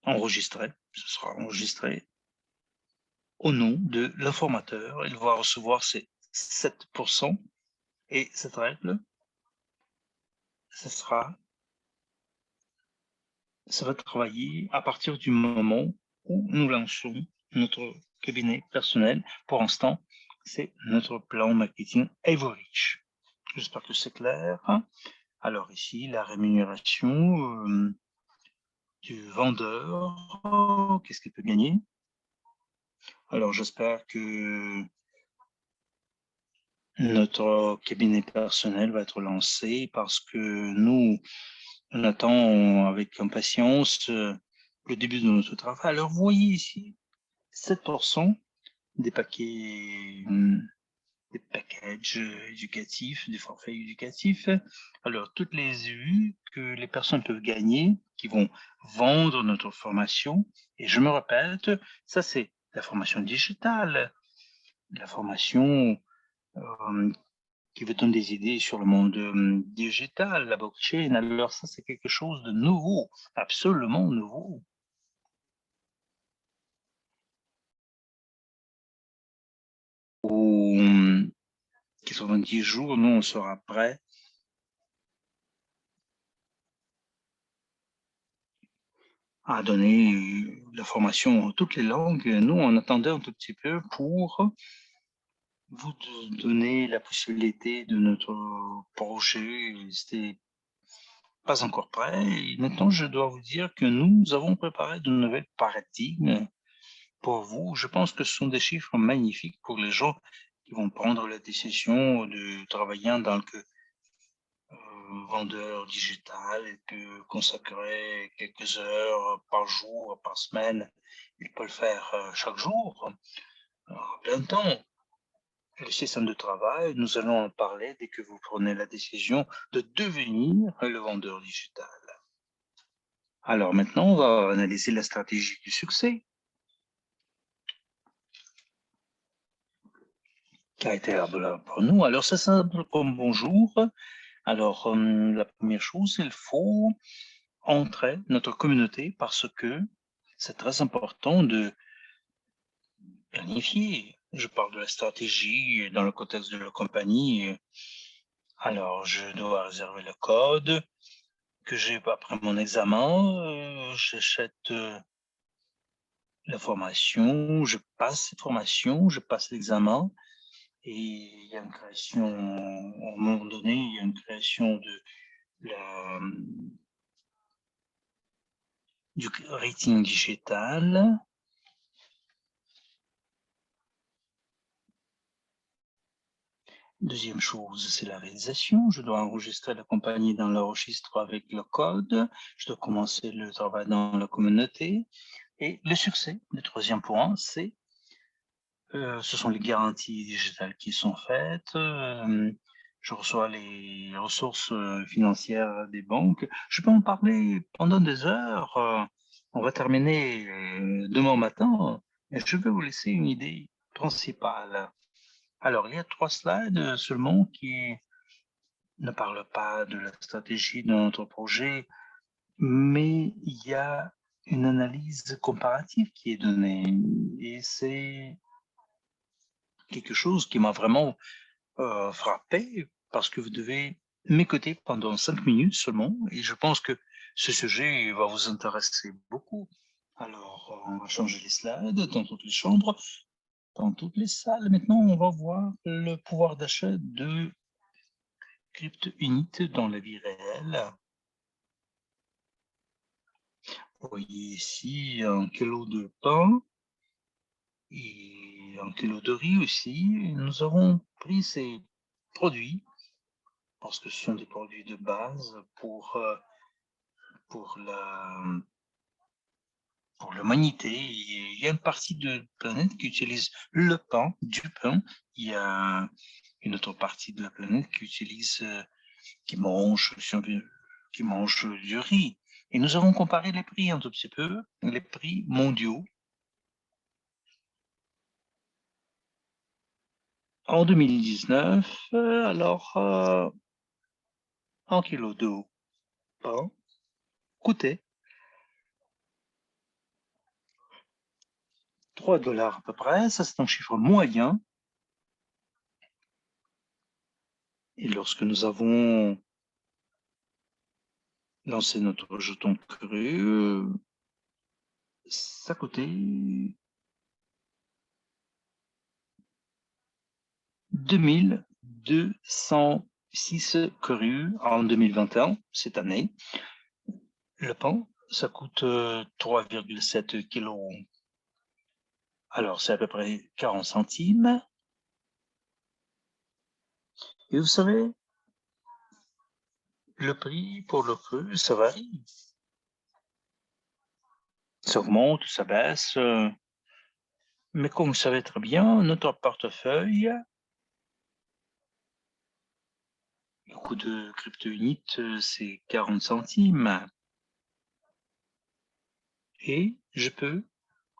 enregistré, ce sera enregistré au nom de l'informateur. Il va recevoir ses 7% et cette règle, ça va travailler à partir du moment où nous lançons notre cabinet personnel. Pour l'instant, c'est notre plan marketing EverReach. J'espère que c'est clair. Alors ici, la rémunération du vendeur, qu'est-ce qu'il peut gagner? Alors j'espère que notre cabinet personnel va être lancé parce que nous, on attend avec impatience le début de notre travail. Alors vous voyez ici, 7% des paquets, des packages éducatifs, des forfaits éducatifs. Alors, toutes les vues que les personnes peuvent gagner, qui vont vendre notre formation. Et je me répète, ça c'est la formation digitale, la formation qui vous donne des idées sur le monde digital, la blockchain. Alors ça c'est quelque chose de nouveau, absolument nouveau. Au 90 jours, nous on sera prêt a donné la formation en toutes les langues. Nous, on attendait un tout petit peu pour vous donner la possibilité de notre projet. C'était pas encore prêt. Et maintenant, je dois vous dire que nous avons préparé de nouvelles paradigmes pour vous. Je pense que ce sont des chiffres magnifiques pour les gens qui vont prendre la décision de travailler en tant que vendeur digital et peut consacrer quelques heures par jour, par semaine. Il peut le faire chaque jour, en plein temps. Le système de travail, nous allons en parler dès que vous prenez la décision de devenir le vendeur digital. Alors maintenant, on va analyser la stratégie du succès qui a été élaborée pour nous. Alors, c'est simple comme bonjour. Alors, la première chose, il faut entrer notre communauté parce que c'est très important de planifier. Je parle de la stratégie dans le contexte de la compagnie. Alors, je dois réserver le code que j'ai après mon examen. J'achète la formation, je passe cette formation, je passe l'examen et il y a une création, à un moment donné, il y a une création de la, du rating digital. Deuxième chose, c'est la réalisation. Je dois enregistrer la compagnie dans le registre avec le code. Je dois commencer le travail dans la communauté. Et le succès, le troisième point, c'est ce sont les garanties digitales qui sont faites. Je reçois les ressources financières des banques. Je peux en parler pendant des heures. On va terminer demain matin, mais je vais vous laisser une idée principale. Alors, il y a 3 slides seulement qui ne parlent pas de la stratégie de notre projet, mais il y a une analyse comparative qui est donnée et c'est quelque chose qui m'a vraiment frappé parce que vous devez m'écouter pendant 5 minutes seulement et je pense que ce sujet va vous intéresser beaucoup. Alors, on va changer les slides dans toutes les chambres, dans toutes les salles. Maintenant, on va voir le pouvoir d'achat de CryptoUnit dans la vie réelle. Vous voyez ici 1 kilo de pain et 1 kilo de riz aussi. Nous avons pris ces produits parce que ce sont des produits de base pour l'humanité. Il y a une partie de la planète qui utilise le pain, du pain. Il y a une autre partie de la planète qui utilise, qui mange du riz. Et nous avons comparé les prix un tout petit peu, les prix mondiaux. En 2019, alors, 1 kilo de pain coûtait 3$ à peu près. Ça, c'est un chiffre moyen. Et lorsque nous avons lancé notre jeton cru, ça coûtait 2206 crus en 2021, cette année. Le pain, ça coûte 3,7 kilos. Alors, c'est à peu près 40 centimes. Et vous savez, le prix pour le cru, ça varie. Ça augmente, ça baisse. Mais comme vous savez très bien, notre portefeuille, le coût de CryptoUnit, c'est 40 centimes. Et je peux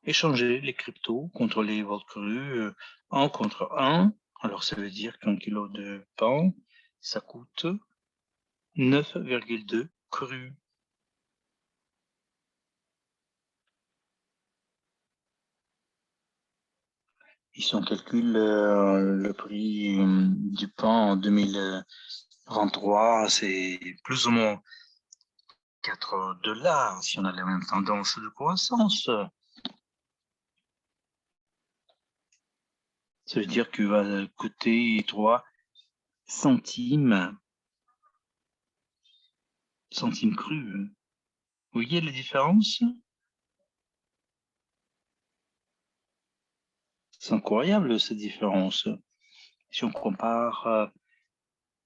échanger les cryptos contre les vols crus 1 contre 1. Alors, ça veut dire qu'un kilo de pain, ça coûte 9,2 crus. Ici, on calcule le prix du pain en 2023, c'est plus ou moins $4 si on a la même tendance de croissance. Ça veut dire qu'il va coûter 3 centimes crus. Vous voyez la différence? C'est incroyable cette différence. Si on compare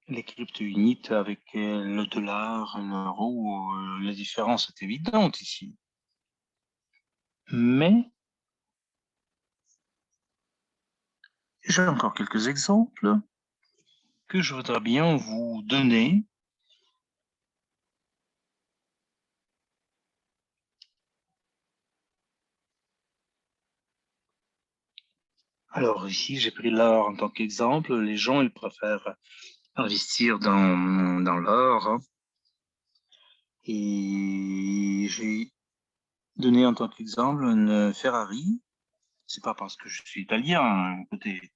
les crypto-unités avec le dollar, l'euro, la différence est évidente ici. Mais j'ai encore quelques exemples que je voudrais bien vous donner. Alors ici, j'ai pris l'or en tant qu'exemple. Les gens, ils préfèrent investir dans l'or. Et j'ai donné en tant qu'exemple une Ferrari. C'est pas parce que je suis italien, hein, écoutez.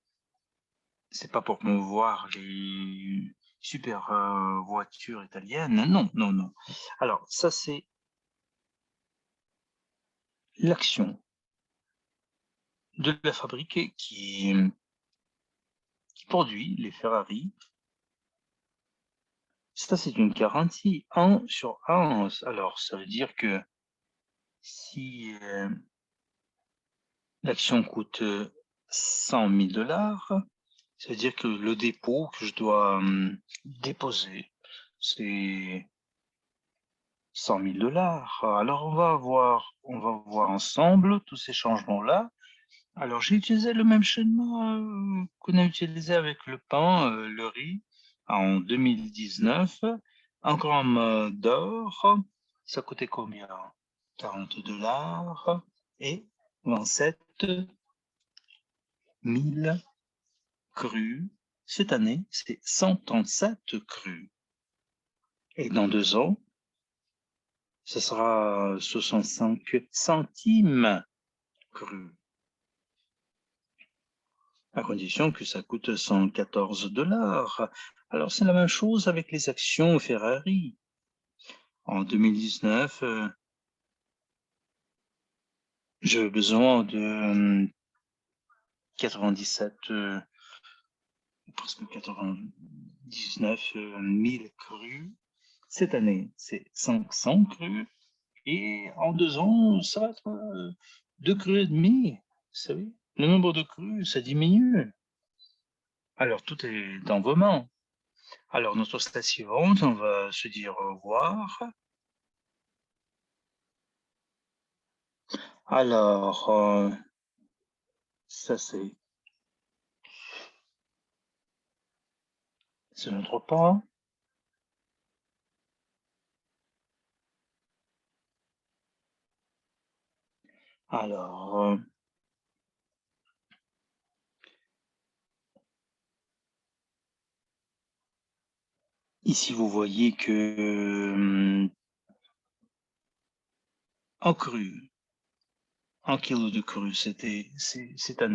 C'est pas pour promouvoir les super voitures italiennes. Non, non, non. Alors, ça, c'est l'action de la fabrique qui produit les Ferrari. Ça, c'est une garantie 1 sur 1. Alors, ça veut dire que si l'action coûte $100 000, ça veut dire que le dépôt que je dois déposer, c'est $100 000. Alors, on va voir ensemble tous ces changements-là. Alors, j'ai utilisé le même schéma qu'on a utilisé avec le pain, le riz, en 2019. Un gramme d'or, ça coûtait combien? $40 et 27 000 crus. Cette année, c'est 137 crus. Et dans 2 ans, ce sera 65 centimes crus. À condition que ça coûte $114. Alors, c'est la même chose avec les actions Ferrari. En 2019, j'ai besoin de 97, presque 99 000 crus. Cette année, c'est 500 crus. Et en 2 ans, ça va être 2 crus et demi. Vous savez, le nombre de crus, ça diminue. Alors, tout est dans vos mains. Alors, notre slide suivante, on va se dire au revoir. Alors, ça c'est notre pas. Alors, ici vous voyez que en cru, 1 kilo de cru, cette année,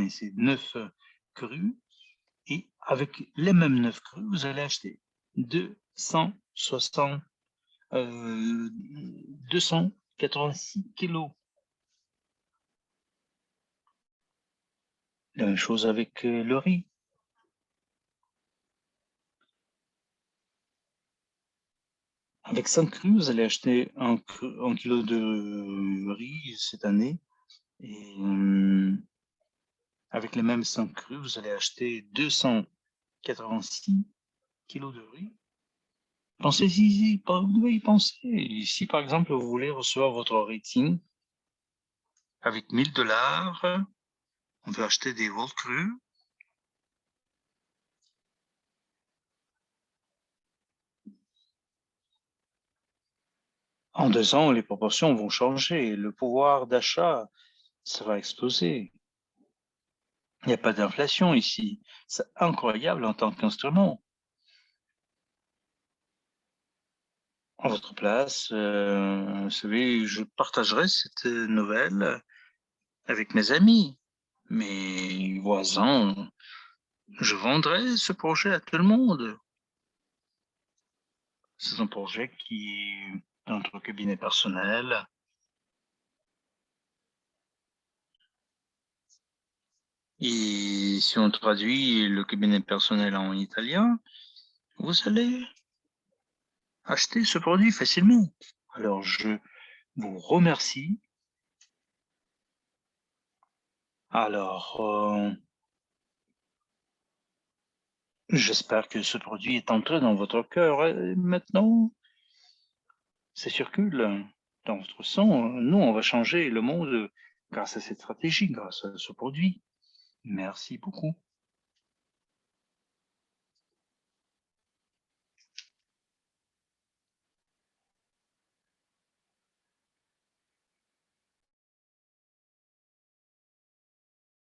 c'est 9 crus. Et avec les mêmes 9 crus, vous allez acheter 286 kilos. La même chose avec le riz. Avec 5 crus, vous allez acheter 1 kilo de riz cette année. Et avec les mêmes 5 crus, vous allez acheter 286 kilos de riz. Pensez-y, vous devez y penser. Si par exemple vous voulez recevoir votre rating avec $1000, on peut acheter des veaux crus. En 2 ans, les proportions vont changer. Le pouvoir d'achat, ça va exploser. Il n'y a pas d'inflation ici. C'est incroyable en tant qu'instrument. À votre place, vous savez, je partagerai cette nouvelle avec mes amis, mes voisins. Je vendrai ce projet à tout le monde. C'est un projet qui est dans notre cabinet personnel. Et si on traduit le cabinet personnel en italien, vous allez acheter ce produit facilement. Alors, je vous remercie. Alors, j'espère que ce produit est entré dans votre cœur. Et maintenant, ça circule dans votre sang. Nous, on va changer le monde grâce à cette stratégie, grâce à ce produit. Merci beaucoup.